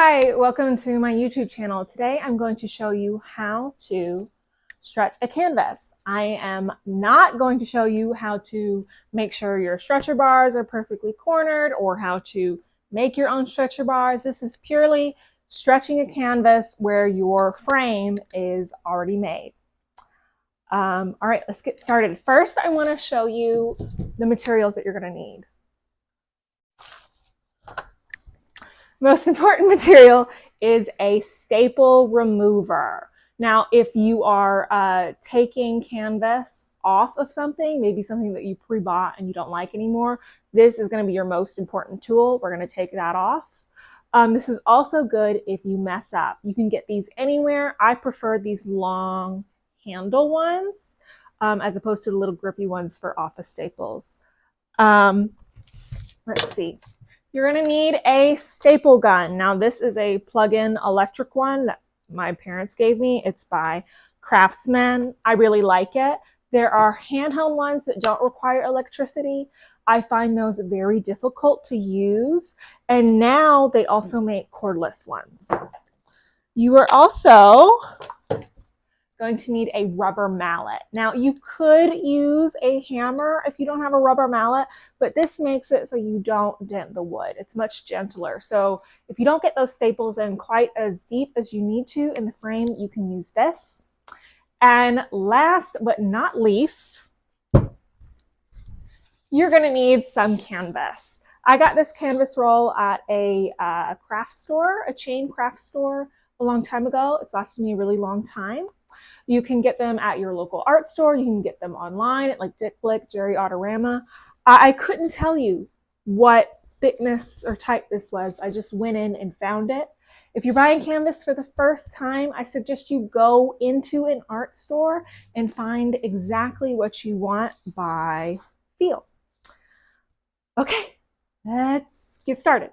Hi, welcome to my YouTube channel. Today I'm going to show you how to stretch a canvas. I am not going to show you how to make sure your stretcher bars are perfectly cornered or how to make your own stretcher bars. This is purely stretching a canvas where your frame is already made. All right, let's get started. First, I want to show you the materials that you're going to need. Most important material is a staple remover. Now, if you are taking canvas off of something, maybe something that you pre-bought and you don't like anymore, this is going to be your most important tool. We're going to take that off. This is also good if you mess up. You can get these anywhere. I prefer these long handle ones as opposed to the little grippy ones for office staples. Let's see. You're going to need a staple gun. Now, this is a plug-in electric one that my parents gave me. It's by Craftsman. I really like it. There are handheld ones that don't require electricity. I find those very difficult to use. And now they also make cordless ones. You are also going to need a rubber mallet. Now, you could use a hammer if you don't have a rubber mallet, but this makes it so you don't dent the wood. It's much gentler. So if you don't get those staples in quite as deep as you need to in the frame, you can use this. And last but not least, you're going to need some canvas. I got this canvas roll at a craft store, a chain craft store a long time ago. It's lasted me a really long time. You can get them at your local art store. You can get them online at like Dick Blick, Jerry Autorama. I couldn't tell you what thickness or type this was. I just went in and found it. If you're buying canvas for the first time, I suggest you go into an art store and find exactly what you want by feel. Okay, let's get started.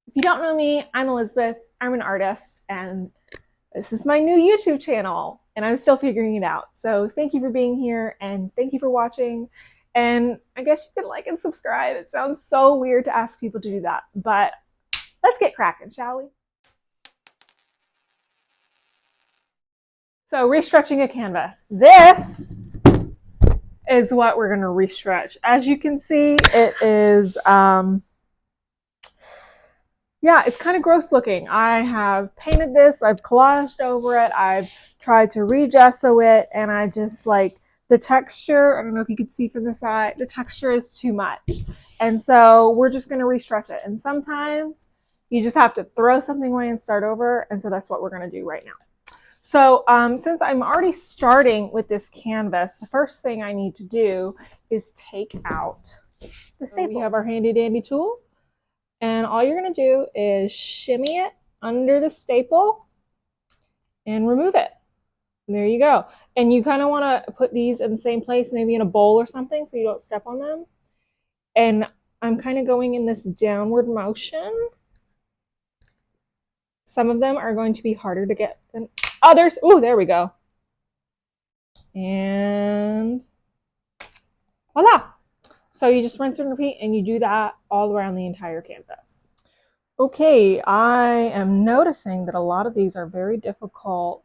If you don't know me, I'm Elizabeth. I'm an artist, and this is my new YouTube channel, and I'm still figuring it out. So thank you for being here, and thank you for watching. And I guess you could like and subscribe. It sounds so weird to ask people to do that, but let's get cracking, shall we? So restretching a canvas. This is what we're going to restretch. As you can see, it is yeah, it's kind of gross looking. I have painted this, I've collaged over it, I've tried to re-gesso it, and I just like the texture, I don't know if you can see from the side, the texture is too much. And so we're just going to restretch it. And sometimes you just have to throw something away and start over. And so that's what we're going to do right now. So since I'm already starting with this canvas, the first thing I need to do is take out the staple. We have our handy dandy tool. And all you're going to do is shimmy it under the staple and remove it. And there you go. And you kind of want to put these in the same place, maybe in a bowl or something so you don't step on them. And I'm kind of going in this downward motion. Some of them are going to be harder to get than others. Oh, there we go. And voila. So you just rinse and repeat, and you do that all around the entire canvas. Okay, I am noticing that a lot of these are very difficult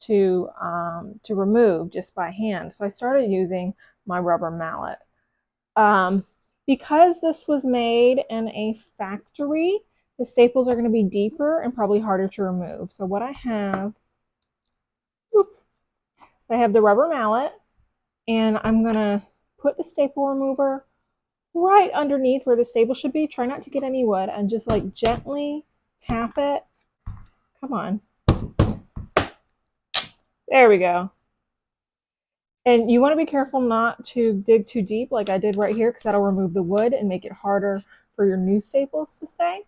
to remove just by hand. So I started using my rubber mallet. Because this was made in a factory, the staples are going to be deeper and probably harder to remove. So what I have the rubber mallet, and I'm going to put the staple remover right underneath where the staple should be. Try not to get any wood and just like gently tap it. Come on. There we go. And you want to be careful not to dig too deep like I did right here, because that'll remove the wood and make it harder for your new staples to stay.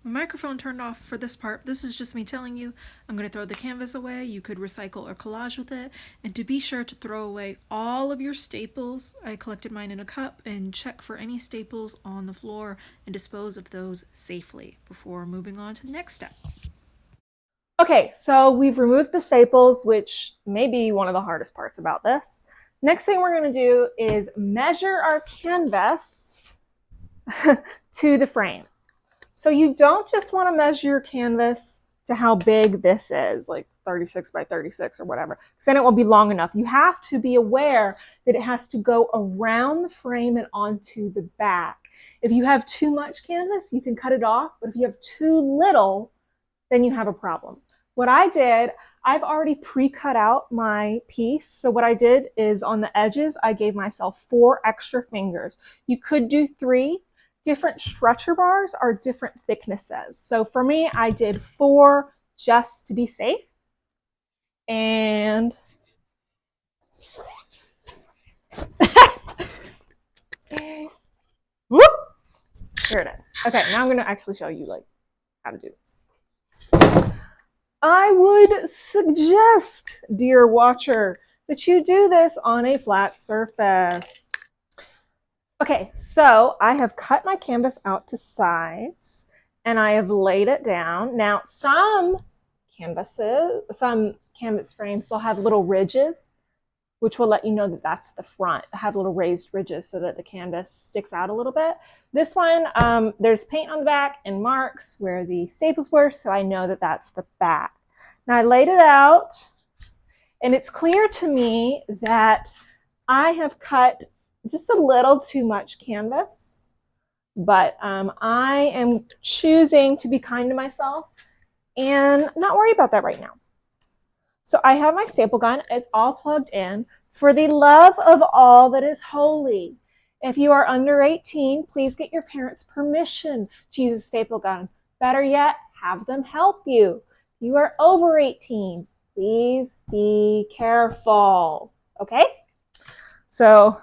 My microphone turned off for this part. This is just me telling you I'm going to throw the canvas away. You could recycle or collage with it. And to be sure to throw away all of your staples, I collected mine in a cup, and check for any staples on the floor and dispose of those safely before moving on to the next step. Okay, so we've removed the staples, which may be one of the hardest parts about this. Next thing we're going to do is measure our canvas to the frame. So you don't just want to measure your canvas to how big this is, like 36 by 36 or whatever, because then it won't be long enough. You have to be aware that it has to go around the frame and onto the back. If you have too much canvas, you can cut it off, but if you have too little, then you have a problem. What I did, I've already pre-cut out my piece. So what I did is on the edges, I gave myself 4 extra fingers. You could do 3. Different stretcher bars are different thicknesses. So for me, I did 4 just to be safe. And whoop, here it is. Okay, now I'm gonna actually show you like how to do this. I would suggest, dear watcher, that you do this on a flat surface. Okay, so I have cut my canvas out to size and I have laid it down. Now, some canvas frames, they'll have little ridges, which will let you know that that's the front. I have little raised ridges so that the canvas sticks out a little bit. This one, there's paint on the back and marks where the staples were, so I know that that's the back. Now I laid it out, and it's clear to me that I have cut just a little too much canvas, but I am choosing to be kind to myself and not worry about that right now. So I have my staple gun. It's all plugged in. For the love of all that is holy, if you are under 18, please get your parents' permission to use a staple gun. Better yet, have them help you. If you are over 18, please be careful. Okay? So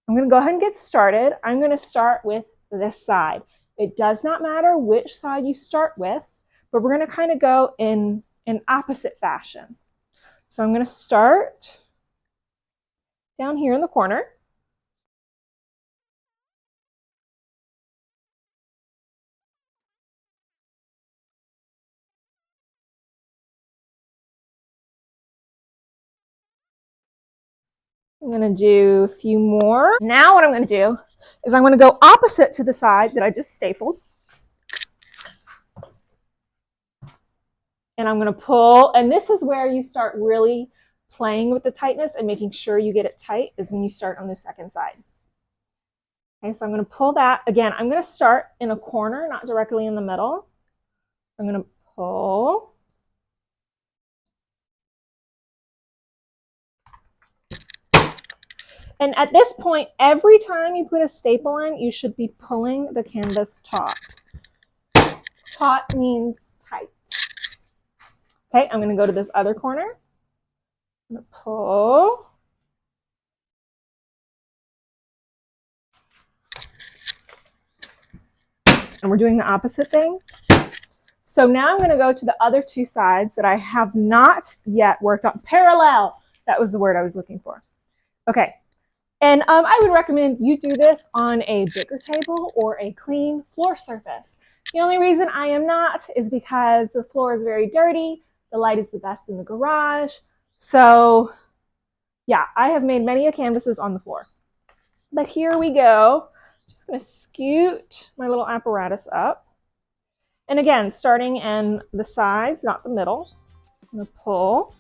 I'm going to go ahead and get started. I'm going to start with this side. It does not matter which side you start with, but we're going to kind of go in an opposite fashion. So I'm going to start down here in the corner. I'm going to do a few more. Now what I'm going to do is I'm going to go opposite to the side that I just stapled. And I'm going to pull, and this is where you start really playing with the tightness and making sure you get it tight, is when you start on the second side. Okay, so I'm going to pull that. Again, I'm going to start in a corner, not directly in the middle. I'm going to pull. And at this point, every time you put a staple in, you should be pulling the canvas taut. Taut means tight. Okay, I'm going to go to this other corner. I'm going to pull. And we're doing the opposite thing. So now I'm going to go to the other 2 sides that I have not yet worked on. Parallel. That was the word I was looking for. Okay. And I would recommend you do this on a bigger table or a clean floor surface. The only reason I am not is because the floor is very dirty. The light is the best in the garage. So yeah, I have made many canvases on the floor. But here we go. I'm just going to scoot my little apparatus up. And again, starting in the sides, not the middle. I'm going to pull.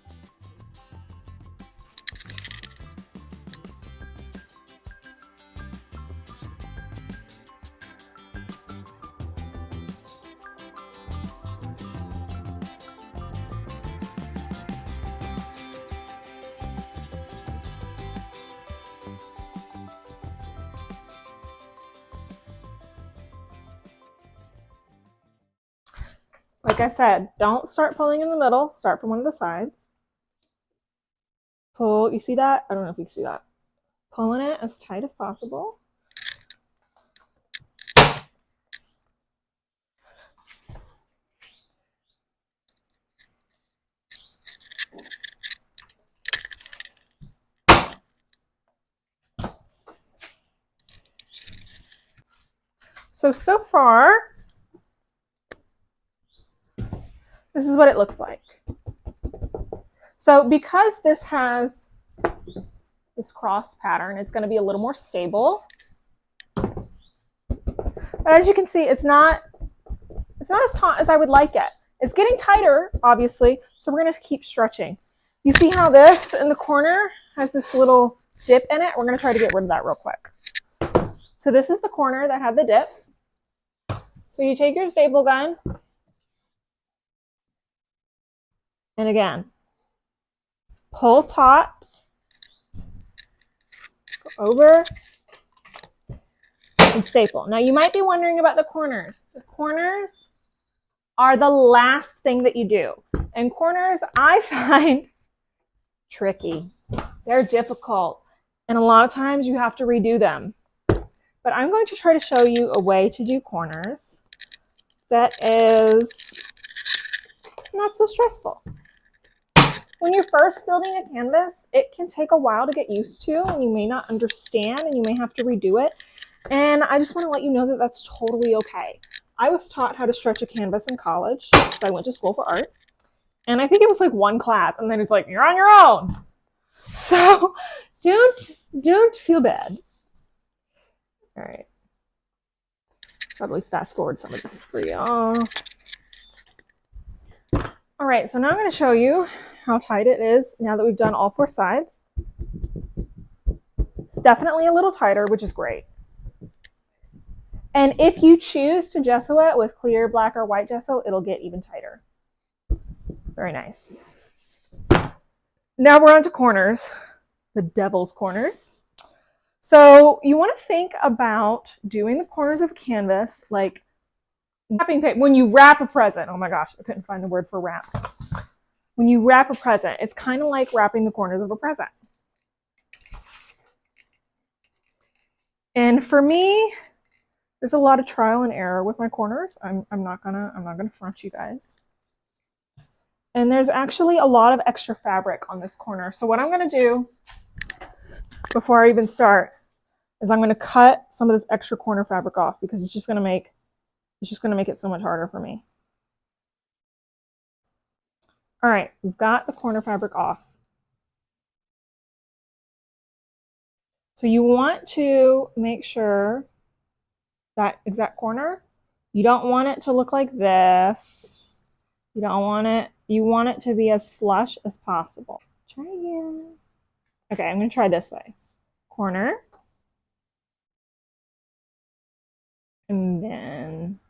Like I said, don't start pulling in the middle. Start from one of the sides. Pull. You see that? I don't know if you can see that. Pulling it as tight as possible. So far, this is what it looks like. So because this has this cross pattern, it's going to be a little more stable. But as you can see, it's not It's not as taut as I would like it. It's getting tighter, obviously, so we're going to keep stretching. You see how this in the corner has this little dip in it? We're going to try to get rid of that real quick. So this is the corner that had the dip. So you take your staple gun, and again, pull taut, go over, and staple. Now you might be wondering about the corners. The corners are the last thing that you do. And corners, I find tricky. They're difficult. And a lot of times you have to redo them. But I'm going to try to show you a way to do corners that is not so stressful. When you're first building a canvas, it can take a while to get used to, and you may not understand, and you may have to redo it. And I just want to let you know that that's totally okay. I was taught how to stretch a canvas in college, because I went to school for art. And I think it was like one class, and then it's like, you're on your own. So don't feel bad. All right. Probably fast forward some of this for y'all. All right, so now I'm going to show you how tight it is now that we've done all four sides. It's definitely a little tighter, which is great. And if you choose to gesso it with clear, black, or white gesso, it'll get even tighter. Very nice. Now we're on to corners, the devil's corners. So you want to think about doing the corners of a canvas like wrapping paper. When you wrap a present, oh my gosh, I couldn't find the word for wrap. When you wrap a present, it's kind of like wrapping the corners of a present. And for me, there's a lot of trial and error with my corners. I'm not gonna front you guys. And there's actually a lot of extra fabric on this corner. So what I'm gonna do before I even start is I'm gonna cut some of this extra corner fabric off, because it's just gonna make it so much harder for me. All right, we've got the corner fabric off. So you want to make sure that exact corner, you don't want it to look like this. You don't want it, you want it to be as flush as possible. Try again. Okay, I'm gonna try this way. Corner. And then,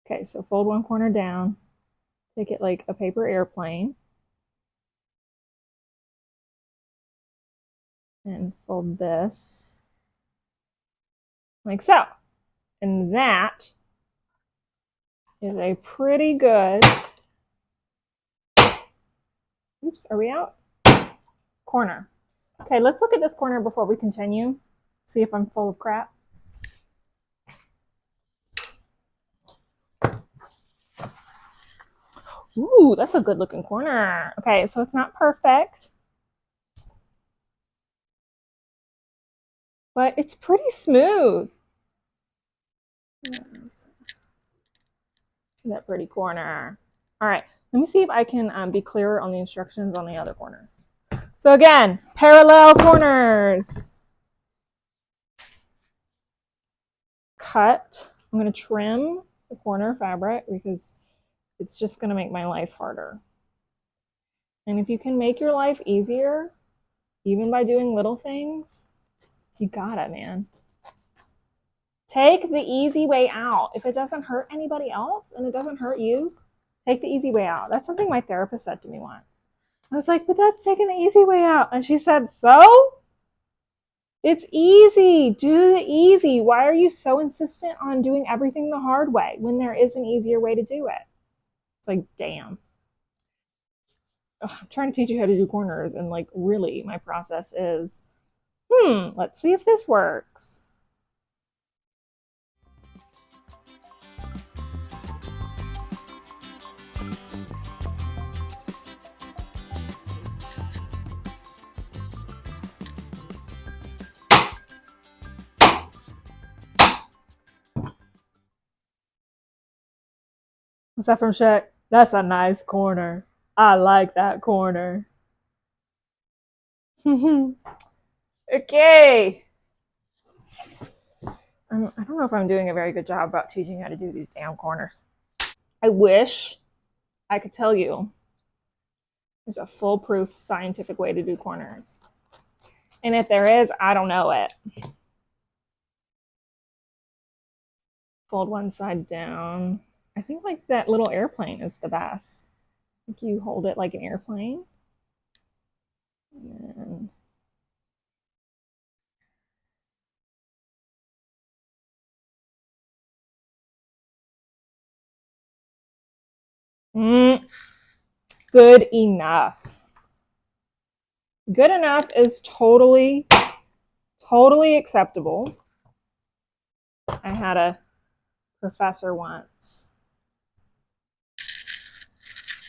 okay, so fold one corner down. Take it like a paper airplane. And fold this like so. And that is a pretty good, oops, are we out? Corner. Okay, let's look at this corner before we continue. See if I'm full of crap. Ooh, that's a good looking corner. Okay, so it's not perfect, but it's pretty smooth. That pretty corner. All right, let me see if I can be clearer on the instructions on the other corners. So again, parallel corners. Cut. I'm going to trim the corner fabric because it's just going to make my life harder. And if you can make your life easier, even by doing little things, you got it, man. Take the easy way out. If it doesn't hurt anybody else and it doesn't hurt you, take the easy way out. That's something my therapist said to me once. I was like, but that's taking the easy way out. And she said, so? It's easy. Do the easy. Why are you so insistent on doing everything the hard way when there is an easier way to do it? It's like, damn. Ugh, I'm trying to teach you how to do corners, and like really my process is, let's see if this works. What's that from Shaq? That's a nice corner. I like that corner. Okay. I'm I don't know if I'm doing a very good job about teaching you how to do these damn corners. I wish I could tell you there's a foolproof scientific way to do corners. And if there is, I don't know it. Fold one side down. I think like that little airplane is the best. I think you hold it like an airplane. And then, good enough. Good enough is totally acceptable. I had a professor once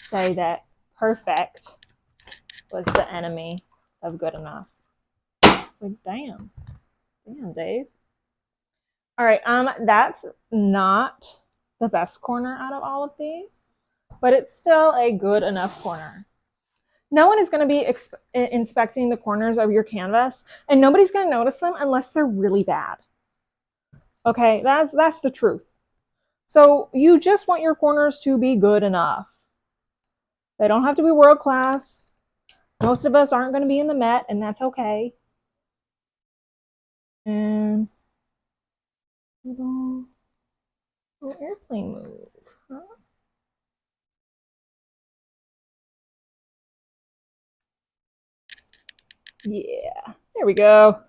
say that perfect was the enemy of good enough. It's like, damn, Dave. All right, that's not the best corner out of all of these, but it's still a good enough corner. No one is going to be inspecting the corners of your canvas, and nobody's going to notice them unless they're really bad. Okay, that's the truth. So you just want your corners to be good enough. They don't have to be world class. Most of us aren't going to be in the Met, and that's okay. And little airplane move. Huh? Yeah, there we go.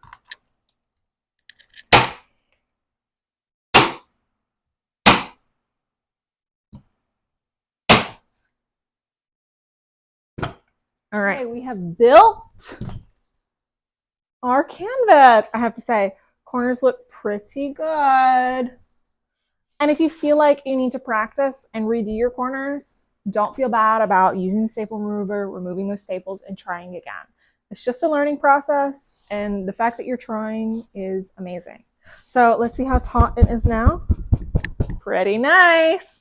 All right, we have built our canvas. I have to say, corners look pretty good. And if you feel like you need to practice and redo your corners, don't feel bad about using the staple remover, removing those staples, and trying again. It's just a learning process, and the fact that you're trying is amazing. So let's see how taut it is now. Pretty nice.